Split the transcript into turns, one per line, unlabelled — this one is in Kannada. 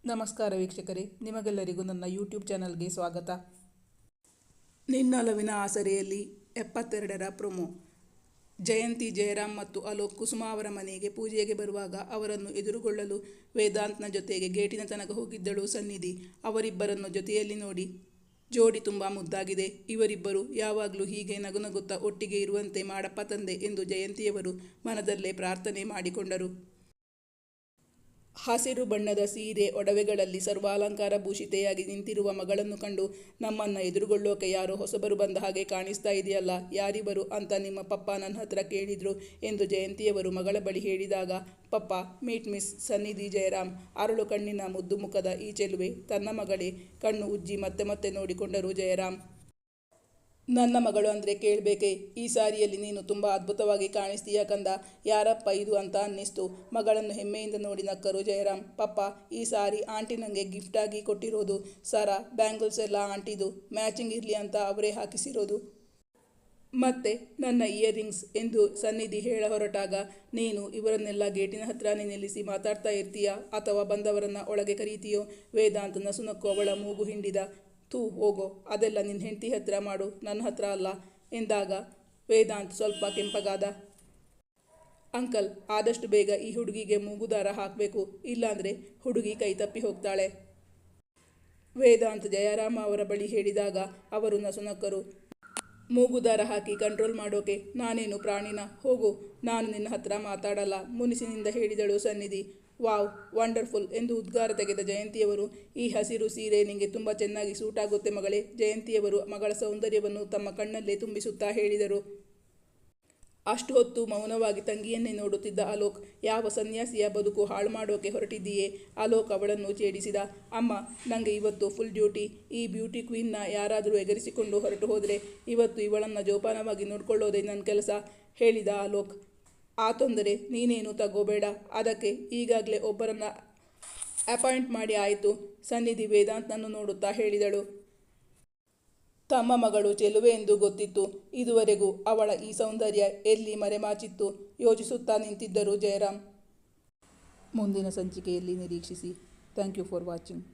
ನಮಸ್ಕಾರ ವೀಕ್ಷಕರೇ, ನಿಮಗೆಲ್ಲರಿಗೂ ನನ್ನ ಯೂಟ್ಯೂಬ್ ಚಾನಲ್ಗೆ ಸ್ವಾಗತ. ನಿನ್ನೊಲವಿನ ಆಸರೆಯಲ್ಲಿ 72ರ ಪ್ರೊಮೋ. ಜಯಂತಿ ಜಯರಾಮ್ ಮತ್ತು ಅಲೋಕ್ ಕುಸುಮಾ ಅವರ ಮನೆಗೆ ಪೂಜೆಗೆ ಬರುವಾಗ ಅವರನ್ನು ಎದುರುಗೊಳ್ಳಲು ವೇದಾಂತ್ನ ಜೊತೆಗೆ ಗೇಟಿನ ತನಕ ಹೋಗಿದ್ದಳು ಸನ್ನಿಧಿ. ಅವರಿಬ್ಬರನ್ನು ಜೊತೆಯಲ್ಲಿ ನೋಡಿ ಜೋಡಿ ತುಂಬ ಮುದ್ದಾಗಿದೆ, ಇವರಿಬ್ಬರು ಯಾವಾಗಲೂ ಹೀಗೆ ನಗುನಗುತ್ತಾ ಒಟ್ಟಿಗೆ ಇರುವಂತೆ ಮಾಡಪ್ಪ ತಂದೆ ಎಂದು ಜಯಂತಿಯವರು ಮನದಲ್ಲೇ ಪ್ರಾರ್ಥನೆ ಮಾಡಿಕೊಂಡರು. ಹಸಿರು ಬಣ್ಣದ ಸೀರೆ ಒಡವೆಗಳಲ್ಲಿ ಸರ್ವಾಲಂಕಾರ ಭೂಷಿತೆಯಾಗಿ ನಿಂತಿರುವ ಮಗಳನ್ನು ಕಂಡು ನಮ್ಮನ್ನು ಎದುರುಗೊಳ್ಳೋಕೆ ಯಾರೋ ಹೊಸಬರು ಬಂದ ಹಾಗೆ ಕಾಣಿಸ್ತಾ ಇದೆಯಲ್ಲ, ಯಾರಿವರು ಅಂತ ನಿಮ್ಮ ಪಪ್ಪ ನನ್ನ ಹತ್ರ ಕೇಳಿದ್ರು ಎಂದು ಜಯಂತಿಯವರು ಮಗಳ ಬಳಿ ಹೇಳಿದಾಗ, ಪಪ್ಪ ಮೀಟ್ ಮಿಸ್ ಸನ್ನಿಧಿ ಜಯರಾಮ್. ಅರಳು ಕಣ್ಣಿನ ಮುದ್ದು ಮುಖದ ಈ ಚೆಲುವೆ ತನ್ನ ಮಗಳೇ. ಕಣ್ಣು ಉಜ್ಜಿ ಮತ್ತೆ ಮತ್ತೆ ನೋಡಿಕೊಂಡರು ಜಯರಾಮ್. ನನ್ನ ಮಗಳು ಅಂದರೆ ಕೇಳಬೇಕೆ? ಈ ಸಾರಿಯಲ್ಲಿ ನೀನು ತುಂಬ ಅದ್ಭುತವಾಗಿ ಕಾಣಿಸ್ತೀಯ ಕಂದ. ಯಾರಪ್ಪ ಇದು ಅಂತ ಅನ್ನಿಸ್ತು. ಮಗಳನ್ನು ಹೆಮ್ಮೆಯಿಂದ ನೋಡಿ ನಕ್ಕರು ಜಯರಾಮ್. ಪಪ್ಪ, ಈ ಸಾರಿ ಆಂಟಿ ನನಗೆ ಗಿಫ್ಟಾಗಿ ಕೊಟ್ಟಿರೋದು. ಸರ, ಬ್ಯಾಂಗಲ್ಸ್ ಎಲ್ಲ ಆಂಟಿದು. ಮ್ಯಾಚಿಂಗ್ ಇರಲಿ ಅಂತ ಅವರೇ ಹಾಕಿಸಿರೋದು. ಮತ್ತೆ ನನ್ನ ಇಯರಿಂಗ್ಸ್ ಎಂದು ಸನ್ನಿಧಿ ಹೇಳ ಹೊರಟಾಗ, ನೀನು ಇವರನ್ನೆಲ್ಲ ಗೇಟಿನ ಹತ್ರನೇ ನಿಲ್ಲಿಸಿ ಮಾತಾಡ್ತಾ ಇರ್ತೀಯಾ ಅಥವಾ ಬಂದವರನ್ನು ಒಳಗೆ ಕರೀತೀಯೋ? ವೇದಾಂತ್ ನಸುನಕ್ಕು ಅವಳ ಮೂಗು ಹಿಂಡಿದ. ಥೂ ಹೋಗೋ, ಅದೆಲ್ಲ ನಿನ್ನ ಹೆಂಡತಿ ಹತ್ರ ಮಾಡು, ನನ್ನ ಹತ್ರ ಅಲ್ಲ ಎಂದಾಗ ವೇದಾಂತ್ ಸ್ವಲ್ಪ ಕೆಂಪಗಾದ. ಅಂಕಲ್, ಆದಷ್ಟು ಬೇಗ ಈ ಹುಡುಗಿಗೆ ಮೂಗುದಾರ ಹಾಕಬೇಕು, ಇಲ್ಲಾಂದರೆ ಹುಡುಗಿ ಕೈ ತಪ್ಪಿ ಹೋಗ್ತಾಳೆ. ವೇದಾಂತ್ ಜಯರಾಮ ಅವರ ಬಳಿ ಹೇಳಿದಾಗ ಅವರು ನಸುನಕ್ಕರು. ಮೂಗುದಾರ ಹಾಕಿ ಕಂಟ್ರೋಲ್ ಮಾಡೋಕೆ ನಾನೇನು ಪ್ರಾಣಿನ? ಹೋಗು, ನಾನು ನಿನ್ನ ಹತ್ರ ಮಾತಾಡಲ್ಲ ಮುನಿಸಿನಿಂದ ಹೇಳಿದಳು ಸನ್ನಿಧಿ. ವಾವ್, ವಂಡರ್ಫುಲ್ ಎಂದು ಉದ್ಗಾರ ತೆಗೆದ ಜಯಂತಿಯವರು. ಈ ಹಸಿರು ಸೀರೆ ನಿಂಗೆ ತುಂಬ ಚೆನ್ನಾಗಿ ಸೂಟ್ ಆಗುತ್ತೆ ಮಗಳೇ, ಜಯಂತಿಯವರು ಮಗಳ ಸೌಂದರ್ಯವನ್ನು ತಮ್ಮ ಕಣ್ಣಲ್ಲೇ ತುಂಬಿಸುತ್ತಾ ಹೇಳಿದರು. ಅಷ್ಟು ಹೊತ್ತು ಮೌನವಾಗಿ ತಂಗಿಯನ್ನೇ ನೋಡುತ್ತಿದ್ದ ಅಲೋಕ್, ಯಾವ ಸನ್ಯಾಸಿಯ ಬದುಕು ಹಾಳು ಮಾಡೋಕೆ ಹೊರಟಿದ್ದೀಯೇ? ಅಲೋಕ್ ಅವಳನ್ನು ಛೇಡಿಸಿದ. ಅಮ್ಮ, ನನಗೆ ಇವತ್ತು ಫುಲ್ ಡ್ಯೂಟಿ. ಈ ಬ್ಯೂಟಿ ಕ್ವೀನ್ನ ಯಾರಾದರೂ ಎಗರಿಸಿಕೊಂಡು ಹೊರಟು ಹೋದರೆ ಇವತ್ತು ಇವಳನ್ನು ಜೋಪಾನವಾಗಿ ನೋಡ್ಕೊಳ್ಳೋದೇ ನನ್ನ ಕೆಲಸ ಹೇಳಿದ ಅಲೋಕ್. ಆ ತೊಂದರೆ ನೀನೇನು ತಗೋಬೇಡ, ಅದಕ್ಕೆ ಈಗಾಗಲೇ ಒಬ್ಬರನ್ನು ಅಪಾಯಿಂಟ್ ಮಾಡಿ ಆಯಿತು, ಸನ್ನಿಧಿ ವೇದಾಂತ್ನನ್ನು ನೋಡುತ್ತಾ ಹೇಳಿದಳು. ತಮ್ಮ ಮಗಳು ಚೆಲುವೆ ಎಂದು ಗೊತ್ತಿತ್ತು. ಇದುವರೆಗೂ ಅವಳ ಈ ಸೌಂದರ್ಯ ಎಲ್ಲಿ ಮರೆಮಾಚಿತ್ತು ಯೋಚಿಸುತ್ತಾ ನಿಂತಿದ್ದರು ಜಯರಾಮ್. ಮುಂದಿನ ಸಂಚಿಕೆಯಲ್ಲಿ ನಿರೀಕ್ಷಿಸಿ. Thank you for watching.